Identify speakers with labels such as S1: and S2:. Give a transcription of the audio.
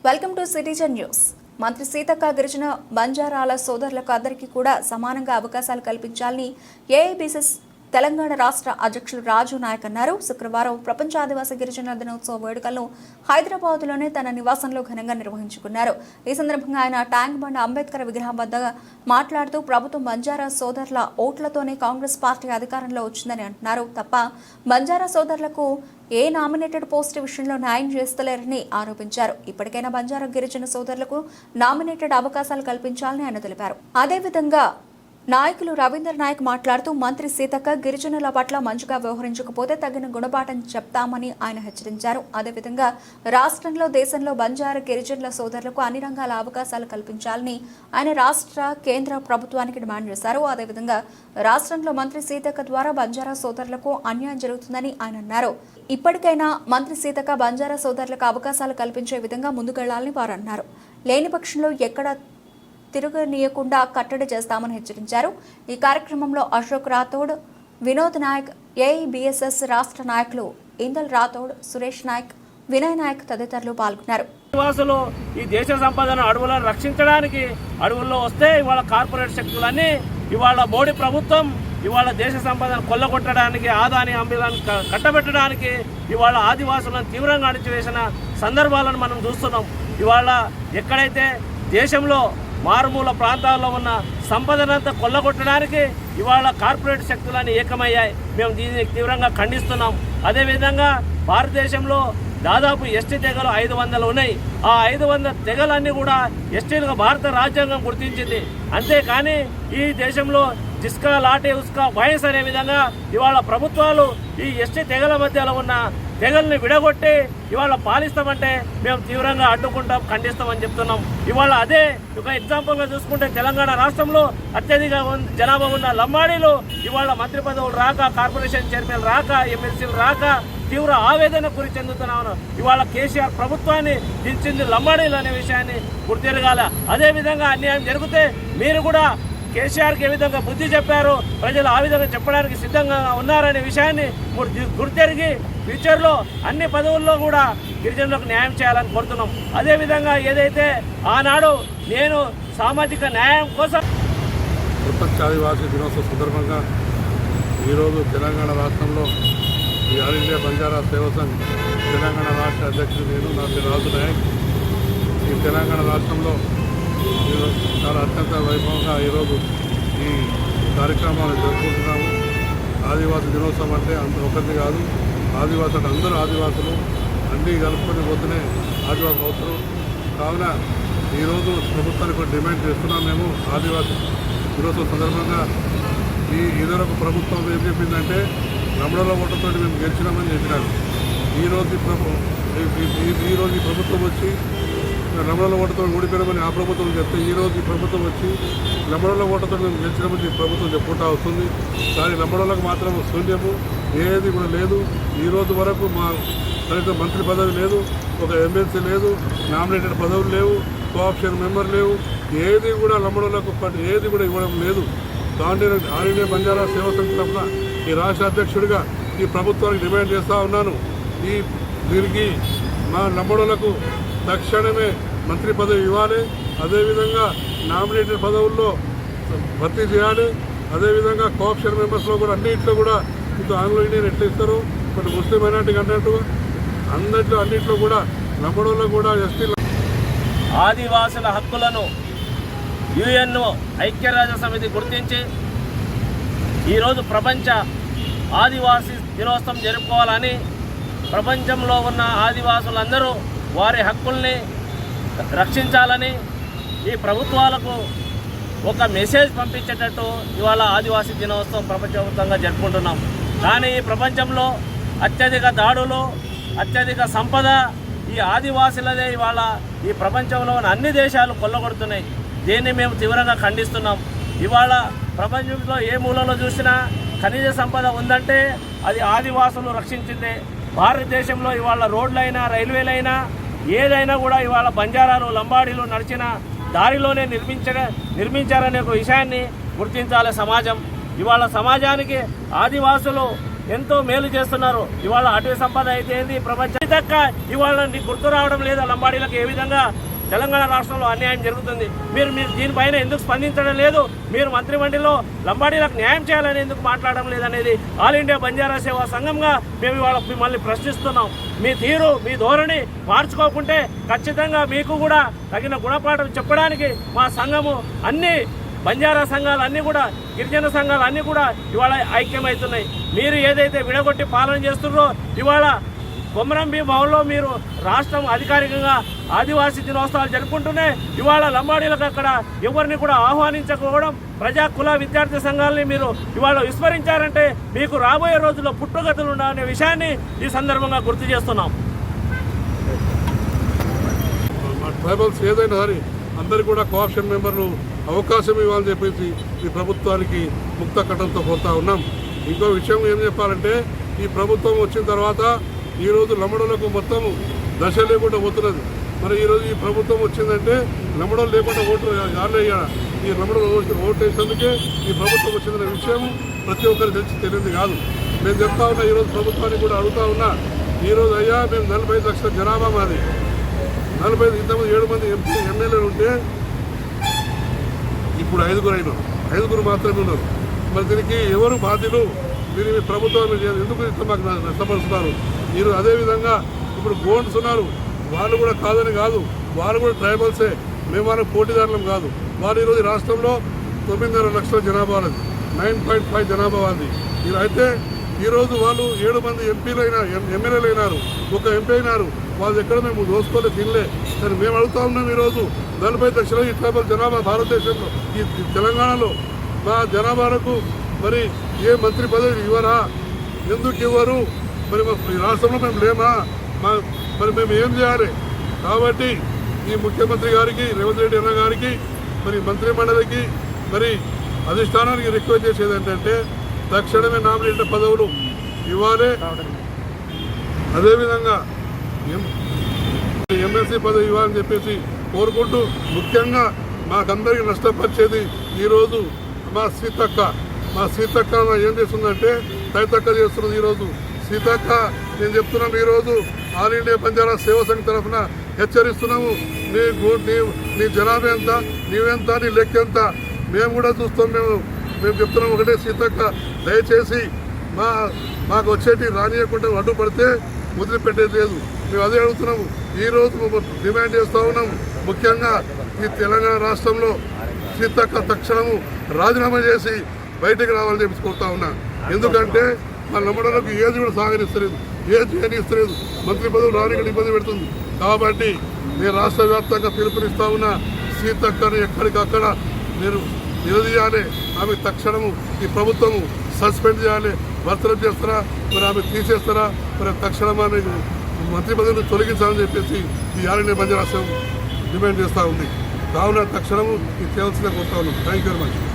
S1: Welcome to citizen news. మంత్రి సీతక్క గిరిజన బంజారాల సోదరులకు అందరికీ కూడా సమానంగా అవకాశాలు కల్పించాలని ఏఐబీసీఎస్ తెలంగాణ రాష్ట్ర అధ్యక్షులు రాజు నాయక్ అన్నారు. శుక్రవారం ప్రపంచ ఆదివాసీ గిరిజన దినోత్సవ వేడుకలను హైదరాబాద్లోనే తన నివాసంలో ఘనంగా నిర్వహించుకున్నారు. ఈ సందర్భంగా ఆయన ట్యాంక్ బండ్ అంబేద్కర్ విగ్రహం వద్ద మాట్లాడుతూ ప్రభుత్వం బంజారా సోదరుల ఓట్లతోనే కాంగ్రెస్ పార్టీ అధికారంలో వచ్చిందని అంటున్నారు. తప్ప బంజారా సోదరులకు ఏ నామినేటెడ్ పోస్ట్ విషయంలో న్యాయం చేస్తలేరని ఆరోపించారు. ఇప్పటికైనా బంజారా గిరిజన సోదరులకు నామినేటెడ్ అవకాశాలు కల్పించాలని ఆయన తెలిపారు. అదేవిధంగా నాయకులు రవీంద్ర నాయక్ మాట్లాడుతూ మంత్రి సీతక్క గిరిజనుల పట్ల మంచిగా వ్యవహరించకపోతే తగిన గుణపాఠం చెప్తామని ఆయన హెచ్చరించారు. అదేవిధంగా రాష్ట్రంలో దేశంలో బంజారా గిరిజనుల సోదరులకు అన్ని రంగాల అవకాశాలు కల్పించాలని ఆయన రాష్ట్ర కేంద్ర ప్రభుత్వానికి డిమాండ్ చేశారు. అదేవిధంగా రాష్ట్రంలో మంత్రి సీతక్క ద్వారా బంజారా సోదరులకు అన్యాయం జరుగుతుందని ఆయన అన్నారు. ఇప్పటికైనా మంత్రి సీతక్క బంజారా సోదరులకు అవకాశాలు కల్పించే విధంగా ముందుకెళ్లాలని వారు అన్నారు. లేని పక్షంలో ఎక్కడ తిరగనీయకుండా కట్టడి చేస్తామని హెచ్చరించారు. ఈ కార్యక్రమంలో అశోక్ రాథోడ్, వినోద్ నాయక్, ఏఐబీఎస్ఎస్ రాష్ట్ర నాయకులు ఇందల్ రాథోడ్, సురేష్ నాయక్, వినయ్ నాయక్ తదితరులు పాల్గొన్నారు.
S2: ఆదివాసులు ఈ దేశ సంపదను అడవులను రక్షించడానికి అడవుల్లో వస్తే ఇవాళ కార్పొరేట్ శక్తులన్నీ ఇవాళ మోడీ ప్రభుత్వం ఇవాళ దేశ సంపదను కొల్లగొట్టడానికి ఆదాని అంబిలను కట్టబెట్టడానికి ఇవాళ ఆదివాసులను తీవ్రంగా అణిచివేసిన సందర్భాలను మనం చూస్తున్నాం. ఇవాళ ఎక్కడైతే దేశంలో మారుమూల ప్రాంతాల్లో ఉన్న సంపదనంతా కొల్లగొట్టడానికి ఇవాళ కార్పొరేట్ శక్తులన్నీ ఏకమయ్యాయి. మేము దీన్ని తీవ్రంగా ఖండిస్తున్నాం. అదేవిధంగా భారతదేశంలో దాదాపు ఎస్టీ తెగలు 500 ఉన్నాయి. ఆ 500 తెగలన్నీ కూడా ఎస్టీలుగా భారత రాజ్యాంగం గుర్తించింది. అంతేకాని ఈ దేశంలో జిస్కా లాటే ఉస్కా వయస్ అనే విధంగా ఇవాళ ప్రభుత్వాలు ఈ ఎస్టీ తెగల మధ్యలో ఉన్న తెగల్ని విడగొట్టి ఇవాళ పాలిస్తామంటే మేము తీవ్రంగా అడ్డుకుంటాం, ఖండిస్తామని చెప్తున్నాం. ఇవాళ అదే ఒక ఎగ్జాంపుల్గా చూసుకుంటే తెలంగాణ రాష్ట్రంలో అత్యధిక జనాభా ఉన్న లంబాడీలు ఇవాళ మంత్రి పదవులు రాక, కార్పొరేషన్ చైర్మన్ రాక, ఎమ్మెల్సీలు రాక తీవ్ర ఆవేదన గురి చెందుతున్నాను. ఇవాళ కేసీఆర్ ప్రభుత్వాన్ని దించింది లంబాడీలు అనే విషయాన్ని గుర్తెరగాల. అదేవిధంగా అన్యాయం జరిగితే మీరు కూడా కేసీఆర్కి ఏ విధంగా బుద్ధి చెప్పారు, ప్రజలు ఆ విధంగా చెప్పడానికి సిద్ధంగా ఉన్నారనే విషయాన్ని గుర్తెరిగి ఫ్యూచర్లో అన్ని పదవుల్లో కూడా గిరిజనులకు న్యాయం చేయాలని కోరుతున్నాం. అదేవిధంగా ఏదైతే ఆనాడు నేను సామాజిక న్యాయం కోసం
S3: ప్రపంచ ఆదివాసీ దినోత్సవ సందర్భంగా ఈరోజు తెలంగాణ రాష్ట్రంలో ఈ ఆల్ ఇండియా బంజారా సేవా సంఘ్ తెలంగాణ రాష్ట్ర అధ్యక్షుడు నేను నా పేరు రాజు నాయక్. ఈ తెలంగాణ రాష్ట్రంలో చాలా అత్యంత వైభవంగా ఈరోజు ఈ కార్యక్రమాన్ని జరుపుకుంటున్నాము. ఆదివాసీ దినోత్సవం అంటే అంత ఒకటి కాదు, ఆదివాసులు అందరూ ఆదివాసులు అన్నీ కలుపుకొని పోతూనే ఆదివాసులు అవసరం. కావున ఈరోజు ప్రభుత్వానికి డిమాండ్ చేస్తున్నాం. మేము ఆదివాసీ దినోత్సవం సందర్భంగా ఇదివరకు ప్రభుత్వం ఏం చెప్పిందంటే రమణలో ఓటర్తో మేము గెలిచినామని చెప్పినారు. ఈరోజు ఈ ప్రభుత్వం వచ్చి రమణలో ఓటర్తో ఓడిపోయామని ఆ ప్రభుత్వం చెప్తే ఈరోజు ఈ ప్రభుత్వం వచ్చి లంబడోళ్ళ ఓటర్తో మేము గెలిచినామని ప్రభుత్వం చెప్పుకుంటా వస్తుంది. కానీ లంబడోళ్ళకు మాత్రం శూన్యము, ఏది కూడా లేదు. ఈరోజు వరకు మా కనీసం మంత్రి పదవి లేదు, ఒక ఎమ్మెల్సీ లేదు, నామినేటెడ్ పదవులు లేవు, కోఆప్షన్ మెంబర్ లేవు, ఏది కూడా లంబడోళ్ళకు ఏది కూడా ఇవ్వడం లేదు. దాంట్లో ఆల్ ఇండియా బంజారా సేవా సంఘ్ తరఫున ఈ రాష్ట్ర అధ్యక్షుడిగా ఈ ప్రభుత్వానికి డిమాండ్ చేస్తూ ఉన్నాను. దీనికి మా లంబడోళ్ళకు తక్షణమే మంత్రి పదవి ఇవ్వాలి. అదేవిధంగా నామినేటెడ్ పదవుల్లో భర్తీ చేయాలి. అదేవిధంగా కోఆప్షన్ మెంబర్స్లో కూడా అన్నింటిలో కూడా ఇప్పుడు ఆంగ్లో ఇండియన్ ఎట్లా ఇస్తారు, కొన్ని ముస్లిం మైనార్టీకి అన్నట్టుగా అన్నింటిలో కూడా లంబడోళ్ళకు కూడా ఎస్టీ
S2: ఆదివాసుల హక్కులను UN ఐక్యరాజ్య సమితి గుర్తించి ఈరోజు ప్రపంచ ఆదివాసీ దినోత్సవం జరుపుకోవాలని ప్రపంచంలో ఉన్న ఆదివాసులందరూ వారి హక్కుల్ని రక్షించాలని ఈ ప్రభుత్వాలకు ఒక మెసేజ్ పంపించేటట్టు ఇవాళ ఆదివాసీ దినోత్సవం ప్రపంచవ్యాప్తంగా జరుపుకుంటున్నాం. కానీ ఈ ప్రపంచంలో అత్యధిక దాడులు, అత్యధిక సంపద ఈ ఆదివాసులదే ఇవాళ ఈ ప్రపంచంలో ఉన్న అన్ని దేశాలు కొల్లగొడుతున్నాయి. దీన్ని మేము తీవ్రంగా ఖండిస్తున్నాం. ఇవాళ ప్రపంచంలో ఏ మూలలో చూసినా ఖనిజ సంపద ఉందంటే అది ఆదివాసులు రక్షించిందే. భారతదేశంలో ఇవాళ రోడ్లైనా, రైల్వేలైనా, ఏదైనా కూడా ఇవాళ బంజారాలు, లంబాడీలు నడిచిన దారిలోనే నిర్మించారనే ఒక విషయాన్ని గుర్తించాలి సమాజం. ఇవాళ సమాజానికి ఆదివాసులు ఎంతో మేలు చేస్తున్నారు. ఇవాళ అటవీ సంపద అయితే ఏంది ప్రపంచం తక్క ఇవాళ నీకు గుర్తు రావడం లేదా లంబాడీలకు ఏ విధంగా తెలంగాణ రాష్ట్రంలో అన్యాయం జరుగుతుంది. మీరు దీనిపైన ఎందుకు స్పందించడం లేదు? మీరు మంత్రిమండలిలో లంబాడీలకు న్యాయం చేయాలని ఎందుకు మాట్లాడడం లేదనేది ఆల్ ఇండియా బంజారా సేవా సంఘంగా మేము ఇవాళ మిమ్మల్ని ప్రశ్నిస్తున్నాం. మీ తీరు, మీ ధోరణి మార్చుకోకుంటే ఖచ్చితంగా మీకు కూడా తగిన గుణపాఠం చెప్పడానికి మా సంఘము అన్ని బంజారా సంఘాలు అన్నీ కూడా, గిరిజన సంఘాలు అన్నీ కూడా ఇవాళ ఐక్యమవుతున్నాయి. మీరు ఏదైతే విడగొట్టి పాలన చేస్తున్నారో ఇవాళ కొమరం భీం భవన్లో మీరు రాష్ట్రం అధికారికంగా ఆదివాసీ దినోత్సవాలు జరుపుకుంటూనే ఇవాళ లంబాడీలకు అక్కడ ఎవరిని కూడా ఆహ్వానించకపోవడం, ప్రజా కుల విద్యార్థి సంఘాలని మీరు ఇవాళ విస్మరించారంటే మీకు రాబోయే రోజుల్లో పుట్టుగతులు ఉండాలనే విషయాన్ని ఈ సందర్భంగా గుర్తు చేస్తున్నాం.
S3: ట్రైబల్స్ ఏదైనా సరే అందరికీ కూడా కోఆప్షన్ మెంబర్లు అవకాశం ఇవ్వాలని చెప్పేసి ఈ ప్రభుత్వానికి ముక్త కట్టంతో కోరుతా ఉన్నాం. ఇంకో విషయం ఏం చెప్పాలంటే ఈ ప్రభుత్వం వచ్చిన తర్వాత ఈరోజు లంబడోళ్ళకు మొత్తం దశ లేకుండా పోతున్నది. మరి ఈరోజు ఈ ప్రభుత్వం వచ్చిందంటే లంబడోళ్ళు లేకుండా ఓటు ఆడలేయాలి. ఈ లంబడోళ్ళు ఓటు వేసేందుకే ఈ ప్రభుత్వం వచ్చిందనే విషయం ప్రతి ఒక్కరు తెలియదు కాదు. నేను చెప్తా ఉన్నా, ఈరోజు ప్రభుత్వాన్ని కూడా అడుగుతా ఉన్నా. ఈరోజు అయ్యా మేము 45 లక్షల జనాభా మాది, 45 ఇంతమంది 7 మంది ఎమ్మెల్యేలు ఉంటే ఇప్పుడు 5 అయినారు, 5 మాత్రమే ఉన్నారు. మరి దీనికి ఎవరు బాధ్యులు? దీన్ని ప్రభుత్వం ఎందుకు ఇంత మాకు నష్టపరుస్తున్నారు? మీరు అదేవిధంగా ఇప్పుడు గోండ్స్ ఉన్నారు, వాళ్ళు కూడా కాదని కాదు, వాళ్ళు కూడా ట్రైబల్సే, మేము వాళ్ళకి పోటీదారులం కాదు. వాళ్ళు ఈరోజు రాష్ట్రంలో 9.5 లక్షల జనాభా వాళ్ళది, 9.5 జనాభా వాళ్ళది. అయితే ఈరోజు వాళ్ళు 7 మంది ఎమ్మెల్యేలు అయినారు, ఒక ఎంపీ అయినారు. వాళ్ళు ఎక్కడ మేము దోసుకోలేదు, తినలే. కానీ మేము అడుగుతా ఉన్నాం, ఈరోజు 45 లక్షల ఈ ట్రైబల్ జనాభా భారతదేశంలో, ఈ తెలంగాణలో మా జనాభాలకు మరి ఏ మంత్రి పదవి ఇవ్వరా? ఎందుకు ఇవ్వరు? మరి ఈ రాష్ట్రంలో మేము లేమా? మరి మేము ఏం చేయాలి? కాబట్టి ఈ ముఖ్యమంత్రి గారికి, రేవంత్ రెడ్డి అన్న గారికి, మరి మంత్రి మండలికి, మరి అధిష్టానానికి రిక్వెస్ట్ చేసేది ఏంటంటే తక్షణమే నామినేటెడ్ పదవులు ఇవ్వాలి. అదేవిధంగా ఎమ్మెల్సీ పదవి ఇవ్వాలని చెప్పేసి కోరుకుంటూ, ముఖ్యంగా మాకందరికీ నష్టపరిచేది ఈరోజు మా సీతక్క ఏం చేస్తుందంటే తైతక్క చేస్తున్నది. ఈరోజు సీతక్క నేను చెప్తున్నాం, ఈరోజు ఆల్ ఇండియా బంజారా సేవా సంఘ్ తరఫున హెచ్చరిస్తున్నాము. నీ జనాభా ఎంత, నీవెంత, నీ లెక్క ఎంత మేము కూడా చూస్తాం. మేము చెప్తున్నాం ఒకటే, సీతక్క దయచేసి మాకు వచ్చేటి రానియకుండా అడ్డుపడితే వదిలిపెట్టేది లేదు. మేము అదే అడుగుతున్నాము. ఈరోజు డిమాండ్ చేస్తూ ఉన్నాము. ముఖ్యంగా ఈ తెలంగాణ రాష్ట్రంలో సీతక్క తక్షణము రాజీనామా చేసి బయటకు రావాలని చెప్పి కోరుతా ఉన్నా. ఎందుకంటే మా లంబడోళ్ళకు ఏది కూడా సహకరిస్తలేదు, ఏది చేయనిస్తలేదు, మంత్రి పదవులు రానికి ఇబ్బంది పెడుతుంది. కాబట్టి నేను రాష్ట్ర వ్యాప్తంగా పిలుపునిస్తా ఉన్నా, సీతక్కను ఎక్కడికక్కడ నేను నిలదీయాలి. ఆమె తక్షణము ఈ ప్రభుత్వము సస్పెండ్ చేయాలి. బర్తరఫ్ చేస్తారా, మరి ఆమె తీసేస్తారా, మరి తక్షణం ఆమె మంత్రి పదవిని తొలగించాలని చెప్పేసి ఈ ఆల్ ఇండియా బంజారా సేవ డిమాండ్ చేస్తూ ఉంది. కావున తక్షణము ఇది చేయాల్సిందే కోరుతా ఉన్నాం. Thank you very much.